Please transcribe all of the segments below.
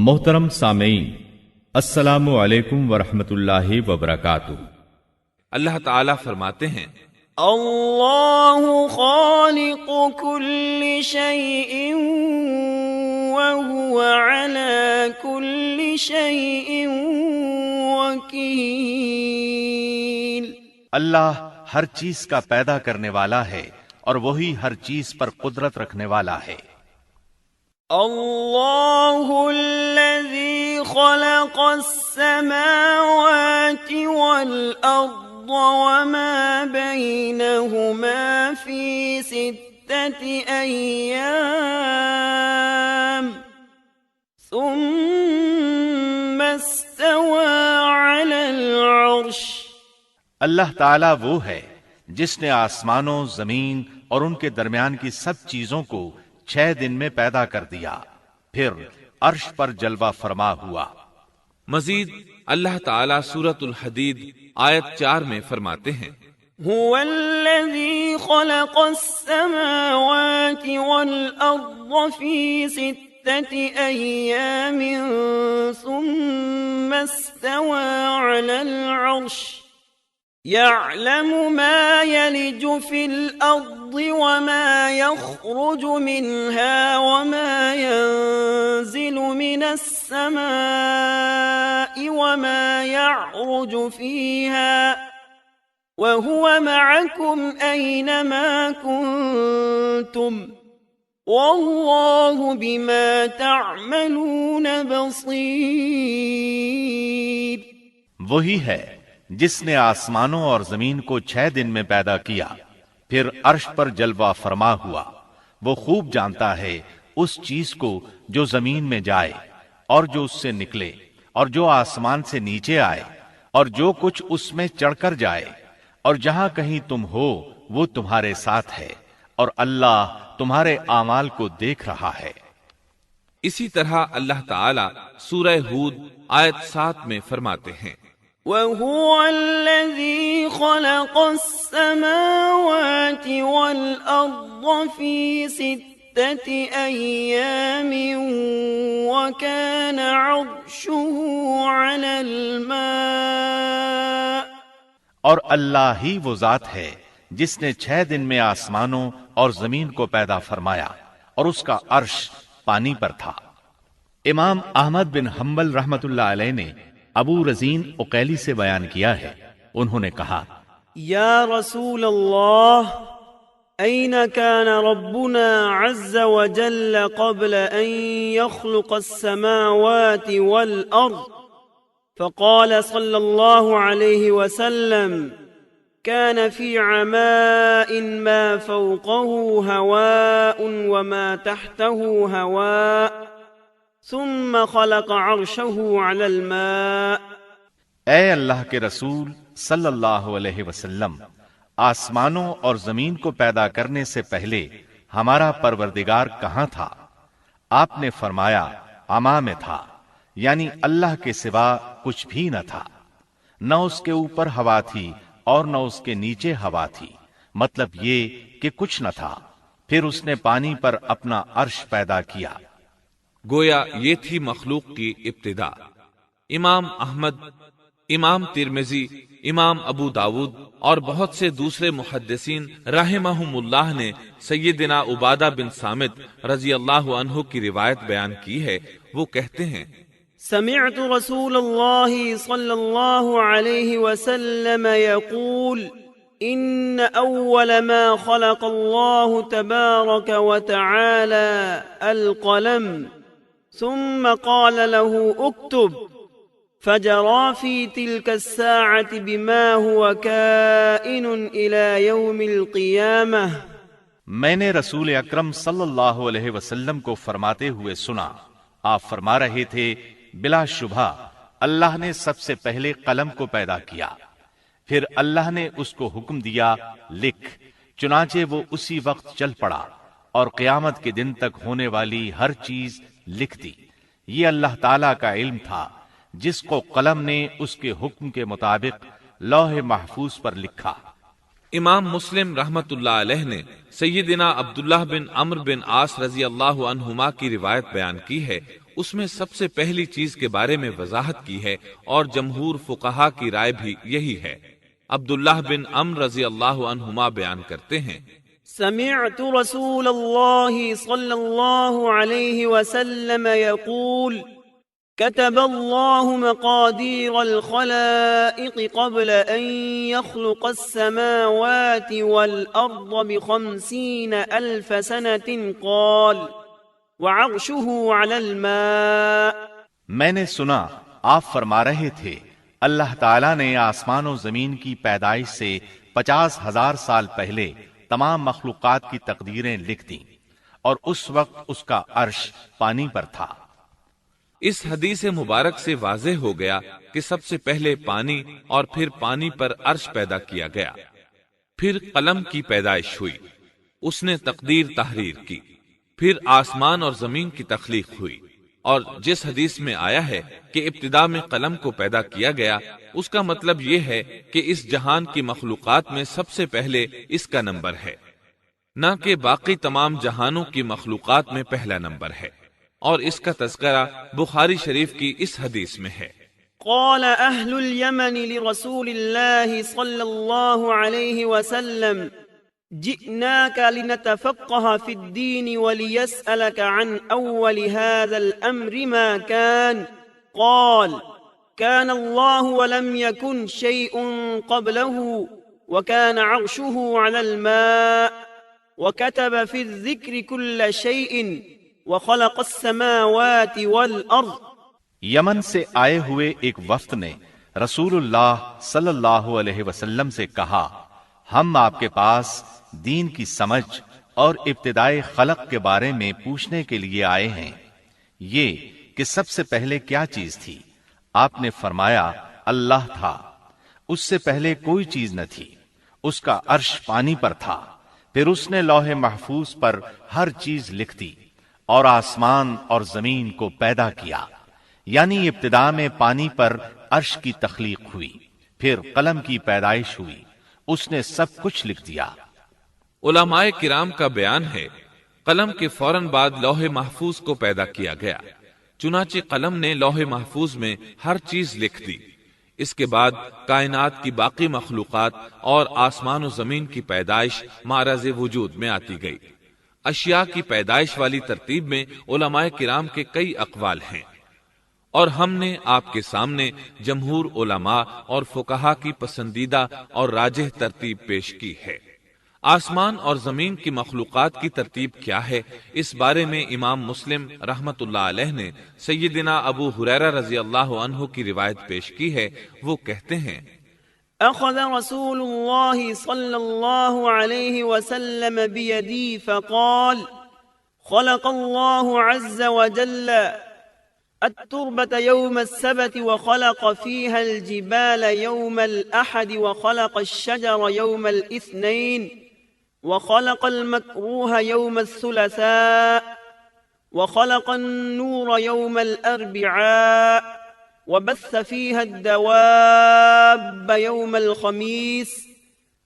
محترم سامعین، السلام علیکم ورحمۃ اللہ وبرکاتہ۔ اللہ تعالیٰ فرماتے ہیں اللہ خالق کل شیء وهو على كل شیء وکیل۔ اللہ ہر چیز کا پیدا کرنے والا ہے اور وہی ہر چیز پر قدرت رکھنے والا ہے۔ اللہ الذی خلق السماوات والارض وما بینہما فی 6 ایام ثم استوى علی العرش۔ اللہ تعالیٰ وہ ہے جس نے آسمانوں، زمین اور ان کے درمیان کی سب چیزوں کو 6 دن میں پیدا کر دیا، پھر عرش پر جلوہ فرما ہوا۔ مزید اللہ تعالیٰ سورۃ الحدید آیت 4 میں فرماتے ہیں هو الذي خلق السماوات والأرض في 6 أيام ثم استوى على العرش يعلم ما يلج في الأرض وما يخرج منها وما ينزل من السماء وما يعرج فيها وهو معكم أينما كنتم والله بما تعملون بصير۔ وہی ہے جس نے آسمانوں اور زمین کو 6 دن میں پیدا کیا، پھر عرش پر جلوہ فرما ہوا۔ وہ خوب جانتا ہے اس چیز کو جو زمین میں جائے اور جو اس سے نکلے، اور جو آسمان سے نیچے آئے، اور جو کچھ اس میں چڑھ کر جائے، اور جہاں کہیں تم ہو وہ تمہارے ساتھ ہے، اور اللہ تمہارے اعمال کو دیکھ رہا ہے۔ اسی طرح اللہ تعالیٰ سورہ ہود آیت 7 میں فرماتے ہیں وَهُوَ الَّذِي خَلَقَ السَّمَاوَاتِ وَالْأَرْضَ فِي 6 أَيَّامٍ وَكَانَ عَرْشُهُ عَلَى الْمَاءِ۔ اور اللہ ہی وہ ذات ہے جس نے 6 دن میں آسمانوں اور زمین کو پیدا فرمایا اور اس کا عرش پانی پر تھا۔ امام احمد بن حنبل رحمت اللہ علیہ نے ابو رزین عقیلی سے بیان کیا ہے، انہوں نے کہا یا رسول اللہ أين كان ربنا عز وجل قبل أن يخلق السماوات والأرض؟ فقال صلى الله عليه وسلم كان في عماء ما فوقه هواء وما تحته هواء ثم خلق عرشه على الماء۔ اے اللہ کے رسول صلی اللہ علیہ وسلم، آسمانوں اور زمین کو پیدا کرنے سے پہلے ہمارا پروردگار کہاں تھا؟ آپ نے فرمایا عما میں تھا، یعنی اللہ کے سوا کچھ بھی نہ تھا، نہ اس کے اوپر ہوا تھی اور نہ اس کے نیچے ہوا تھی، مطلب یہ کہ کچھ نہ تھا، پھر اس نے پانی پر اپنا عرش پیدا کیا۔ گویا یہ تھی مخلوق کی ابتدا۔ امام احمد، امام ترمذی، امام ابو داود اور بہت سے دوسرے محدثین رحمہم اللہ نے سیدنا عبادہ بن صامت رضی اللہ عنہ کی روایت بیان کی ہے۔ وہ کہتے ہیں سمعت رسول اللہ صلی اللہ علیہ وسلم يقول ان اول ما خلق اللہ تبارک وتعالی القلم ثم قال له اكتب فجرى في تلك الساعة بما هو كائن إلى يوم القيامة۔ میں نے رسول اکرم صلی اللہ علیہ وسلم کو فرماتے ہوئے سنا، آپ فرما رہے تھے بلا شبہ اللہ نے سب سے پہلے قلم کو پیدا کیا، پھر اللہ نے اس کو حکم دیا لکھ، چنانچہ وہ اسی وقت چل پڑا اور قیامت کے دن تک ہونے والی ہر چیز لکھ دی۔ یہ اللہ تعالیٰ کا علم تھا جس کو قلم نے اس کے حکم کے مطابق لوح محفوظ پر لکھا۔ امام مسلم رحمت اللہ علیہ نے سیدنا عبداللہ بن عمرو بن عاص رضی اللہ عنہما کی روایت بیان کی ہے۔ اس میں سب سے پہلی چیز کے بارے میں وضاحت کی ہے، اور جمہور فقہا کی رائے بھی یہی ہے۔ عبداللہ بن عمرو رضی اللہ عنہما بیان کرتے ہیں، سمعت رسول الله صلى الله عليه وسلم يقول كتب الله مقادير الخلائق قبل أن يخلق السماوات والأرض ب50,000 سنة قال وعرشه على الماء۔ میں نے سنا آپ فرما رہے تھے اللہ تعالیٰ نے آسمان و زمین کی پیدائش سے 50,000 سال پہلے تمام مخلوقات کی تقدیریں لکھ دیں، اور اس وقت اس کا عرش پانی پر تھا۔ اس حدیث مبارک سے واضح ہو گیا کہ سب سے پہلے پانی اور پھر پانی پر عرش پیدا کیا گیا، پھر قلم کی پیدائش ہوئی، اس نے تقدیر تحریر کی، پھر آسمان اور زمین کی تخلیق ہوئی، اور جس حدیث میں آیا ہے کہ ابتدا میں قلم کو پیدا کیا گیا، اس کا مطلب یہ ہے کہ اس جہان کی مخلوقات میں سب سے پہلے اس کا نمبر ہے، نہ کہ باقی تمام جہانوں کی مخلوقات میں پہلا نمبر ہے، اور اس کا تذکرہ بخاری شریف کی اس حدیث میں ہے۔ قال أهل اليمن لرسول الله صلى الله عليه وسلم جئناك لنتفقه في الدين وليسألك عن أول هذا الأمر ما كان قال كان الله ولم يكن شيء قبله وكان عرشه على الماء وكتب في الذكر كل شيء وخلق السماوات والأرض۔ یمن سے آئے ہوئے ایک وفد نے رسول اللہ صلی اللہ علیہ وسلم سے کہا، ہم آپ کے پاس دین کی سمجھ اور ابتدائی خلق کے بارے میں پوچھنے کے لیے آئے ہیں، یہ کہ سب سے پہلے کیا چیز تھی؟ آپ نے فرمایا اللہ تھا، اس سے پہلے کوئی چیز نہ تھی، اس کا عرش پانی پر تھا، پھر اس نے لوح محفوظ پر ہر چیز لکھ دی اور آسمان اور زمین کو پیدا کیا، یعنی ابتدا میں پانی پر عرش کی تخلیق ہوئی، پھر قلم کی پیدائش ہوئی، اس نے سب کچھ لکھ دیا۔ علماء کرام کا بیان ہے، قلم کے فوراً بعد لوح محفوظ کو پیدا کیا گیا، چنانچہ قلم نے لوح محفوظ میں ہر چیز لکھ دی۔ اس کے بعد کائنات کی باقی مخلوقات اور آسمان و زمین کی پیدائش معرض وجود میں آتی گئی۔ اشیاء کی پیدائش والی ترتیب میں علماء کرام کے کئی اقوال ہیں، اور ہم نے آپ کے سامنے جمہور علماء اور فقہا کی پسندیدہ اور راجح ترتیب پیش کی ہے۔ آسمان اور زمین کی مخلوقات کی ترتیب کیا ہے، اس بارے میں امام مسلم رحمت اللہ علیہ نے سیدنا ابو ہریرہ رضی اللہ عنہ کی روایت پیش کی ہے۔ وہ کہتے ہیں، أخذ رسول الله صلى الله عليه وسلم بيدي فقال خلق الله عز وجل التربة يوم السبت وخلق فيها الجبال يوم الأحد وخلق الشجر يوم الاثنين وخلق المكروه يوم الثلاثاء وخلق النور يوم الأربعاء وبث فيها الدواب يوم الخميس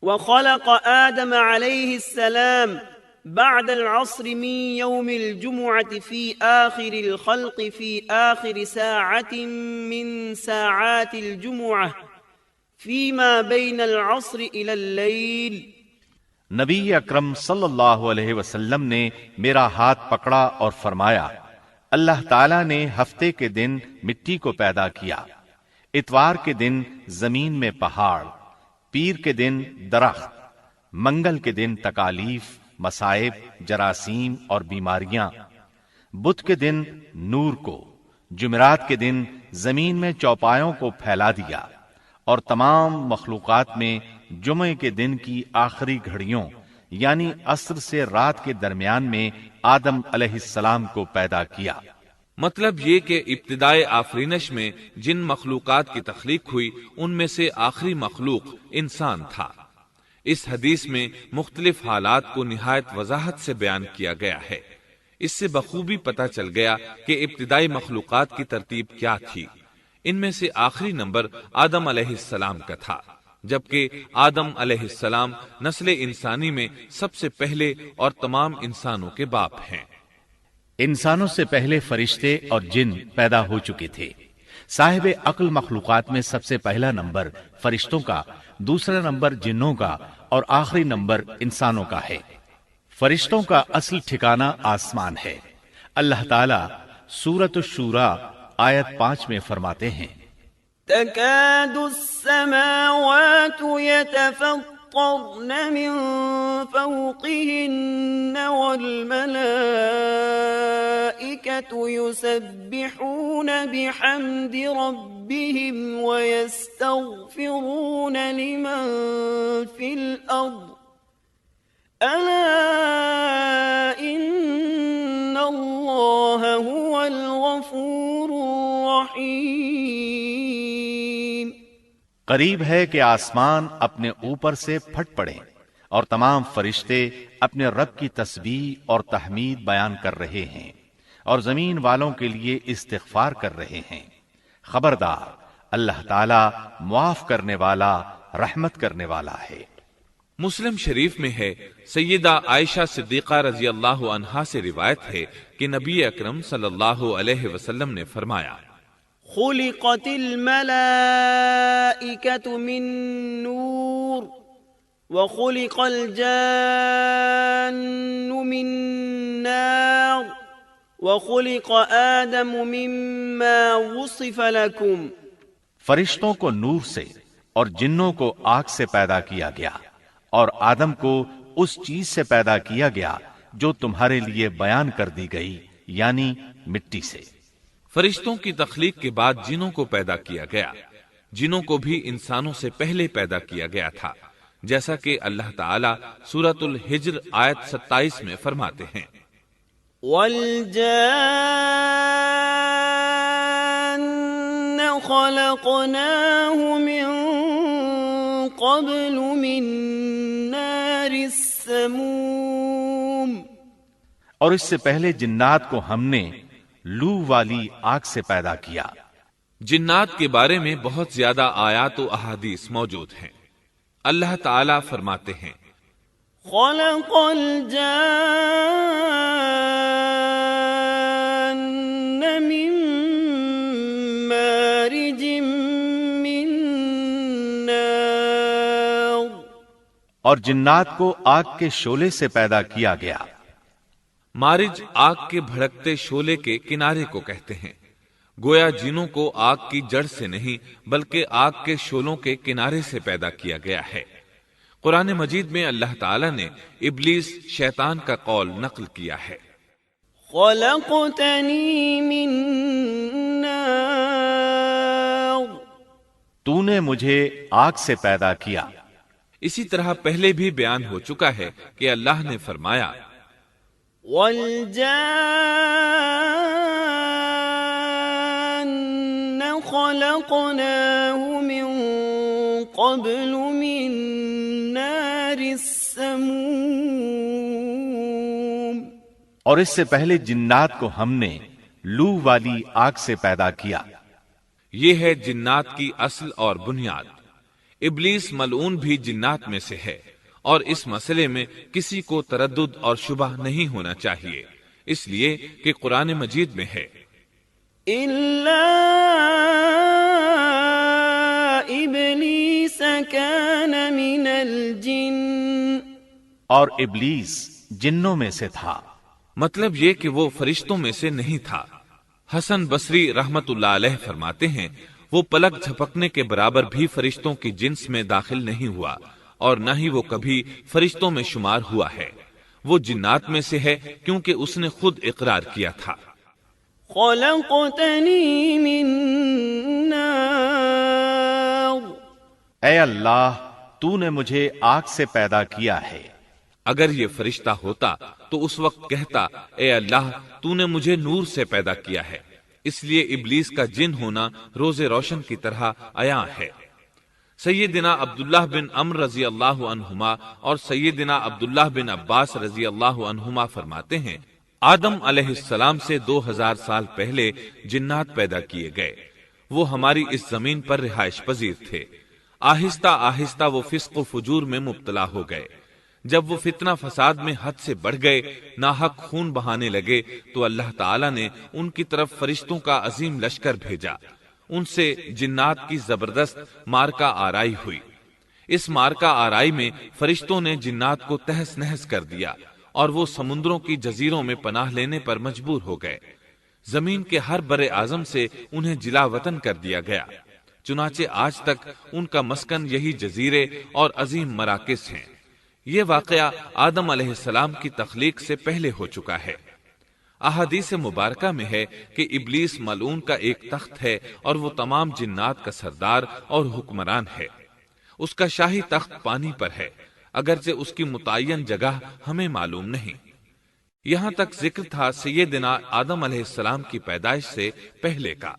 وخلق آدم عليه السلام بعد العصر من يوم الجمعة في آخر الخلق في آخر ساعة من ساعات الجمعة فيما بين العصر إلى الليل۔ نبی اکرم صلی اللہ علیہ وسلم نے میرا ہاتھ پکڑا اور فرمایا، اللہ تعالیٰ نے ہفتے کے دن مٹی کو پیدا کیا، اتوار کے دن زمین میں پہاڑ، پیر کے دن درخت، منگل کے دن تکالیف، مصائب، جراثیم اور بیماریاں، بدھ کے دن نور کو، جمعرات کے دن زمین میں چوپایوں کو پھیلا دیا، اور تمام مخلوقات میں جمعے کے دن کی آخری گھڑیوں یعنی عصر سے رات کے درمیان میں آدم علیہ السلام کو پیدا کیا۔ مطلب یہ کہ ابتدائے آفرینش میں جن مخلوقات کی تخلیق ہوئی ان میں سے آخری مخلوق انسان تھا۔ اس حدیث میں مختلف حالات کو نہایت وضاحت سے بیان کیا گیا ہے۔ اس سے بخوبی پتہ چل گیا کہ ابتدائی مخلوقات کی ترتیب کیا تھی۔ ان میں سے آخری نمبر آدم علیہ السلام کا تھا، جبکہ آدم علیہ السلام نسل انسانی میں سب سے پہلے اور تمام انسانوں کے باپ ہیں۔ انسانوں سے پہلے فرشتے اور جن پیدا ہو چکے تھے۔ صاحب عقل مخلوقات میں سب سے پہلا نمبر فرشتوں کا، دوسرا نمبر جنوں کا اور آخری نمبر انسانوں کا ہے۔ فرشتوں کا اصل ٹھکانہ آسمان ہے۔ اللہ تعالیٰ سورۃ الشورى آیت 5 میں فرماتے ہیں، تكاد السماوات يتفطرن من فوقهن والملائكة يسبحون بحمد ربهم ويستغفرون لمن في الأرض ألا إن الله هو الغفور الرحيم۔ قریب ہے کہ آسمان اپنے اوپر سے پھٹ پڑے اور تمام فرشتے اپنے رب کی تسبیح اور تحمید بیان کر رہے ہیں اور زمین والوں کے لیے استغفار کر رہے ہیں۔ خبردار، اللہ تعالی معاف کرنے والا، رحمت کرنے والا ہے۔ مسلم شریف میں ہے، سیدہ عائشہ صدیقہ رضی اللہ عنہا سے روایت ہے کہ نبی اکرم صلی اللہ علیہ وسلم نے فرمایا، خلقت الملائكة من نور وخلق الجان من نار وخلق آدم مما وصف لكم۔ فرشتوں کو نور سے اور جنوں کو آگ سے پیدا کیا گیا اور آدم کو اس چیز سے پیدا کیا گیا جو تمہارے لیے بیان کر دی گئی، یعنی مٹی سے۔ فرشتوں کی تخلیق کے بعد جنوں کو پیدا کیا گیا۔ جنوں کو بھی انسانوں سے پہلے پیدا کیا گیا تھا، جیسا کہ اللہ تعالیٰ سورۃ الحجر آیت 27 میں فرماتے ہیں، وَالْجَانَّ خَلَقْنَاهُ مِن قَبْلُ مِن نَّارِ السَّمُومِ۔ اور اس سے پہلے جنات کو ہم نے لو والی آگ سے پیدا کیا۔ جنات کے بارے میں بہت زیادہ آیات و احادیث موجود ہیں۔ اللہ تعالیٰ فرماتے ہیں، خلق الجان من مارج من نار۔ اور جنات کو آگ کے شعلے سے پیدا کیا گیا۔ مارج آگ کے بھڑکتے شعلے کے کنارے کو کہتے ہیں۔ گویا جنوں کو آگ کی جڑ سے نہیں بلکہ آگ کے شعلوں کے کنارے سے پیدا کیا گیا ہے۔ قرآن مجید میں اللہ تعالیٰ نے ابلیس شیطان کا قول نقل کیا ہے، خلقتنی من نار۔ تو نے مجھے آگ سے پیدا کیا۔ اسی طرح پہلے بھی بیان ہو چکا ہے کہ اللہ نے فرمایا، والجان خلقناه من قبل من نار السموم۔ اور اس سے پہلے جنات کو ہم نے لو والی آگ سے پیدا کیا۔ یہ ہے جنات کی اصل اور بنیاد۔ ابلیس ملعون بھی جنات میں سے ہے، اور اس مسئلے میں کسی کو تردد اور شبہ نہیں ہونا چاہیے، اس لیے کہ قرآن مجید میں ہے، إِلَّا إِبْلِيسَ كَانَ مِنَ الْجِنِّ۔ اور ابلیس جنوں میں سے تھا۔ مطلب یہ کہ وہ فرشتوں میں سے نہیں تھا۔ حسن بصری رحمت اللہ علیہ فرماتے ہیں، وہ پلک جھپکنے کے برابر بھی فرشتوں کی جنس میں داخل نہیں ہوا، اور نہ ہی وہ کبھی فرشتوں میں شمار ہوا ہے۔ وہ جنات میں سے ہے کیونکہ اس نے خود اقرار کیا تھا، خلقتنی من نار۔ اے اللہ، تو نے مجھے آگ سے پیدا کیا ہے۔ اگر یہ فرشتہ ہوتا تو اس وقت کہتا، اے اللہ، تو نے مجھے نور سے پیدا کیا ہے۔ اس لیے ابلیس کا جن ہونا روز روشن کی طرح عیاں ہے۔ سیدنا عبداللہ بن عمر رضی اللہ عنہما اور سیدنا عبداللہ بن عباس رضی اللہ عنہما فرماتے ہیں، آدم علیہ السلام سے 2000 سال پہلے جنات پیدا کیے گئے۔ وہ ہماری اس زمین پر رہائش پذیر تھے۔ آہستہ آہستہ وہ فسق و فجور میں مبتلا ہو گئے۔ جب وہ فتنہ فساد میں حد سے بڑھ گئے، ناحق خون بہانے لگے، تو اللہ تعالی نے ان کی طرف فرشتوں کا عظیم لشکر بھیجا۔ ان سے جنات کی زبردست مارکہ آرائی ہوئی۔ اس مارکہ آرائی میں فرشتوں نے جنات کو تہس نہس کر دیا، اور وہ سمندروں کی جزیروں میں پناہ لینے پر مجبور ہو گئے۔ زمین کے ہر بر اعظم سے انہیں جلا وطن کر دیا گیا، چنانچہ آج تک ان کا مسکن یہی جزیرے اور عظیم مراکز ہیں۔ یہ واقعہ آدم علیہ السلام کی تخلیق سے پہلے ہو چکا ہے۔ احادیث مبارکہ میں ہے کہ ابلیس ملعون کا ایک تخت ہے، اور وہ تمام جنات کا سردار اور حکمران ہے۔ اس کا شاہی تخت پانی پر ہے، اگرچہ اس کی متعین جگہ ہمیں معلوم نہیں۔ یہاں تک ذکر تھا سیدنا آدم علیہ السلام کی پیدائش سے پہلے کا۔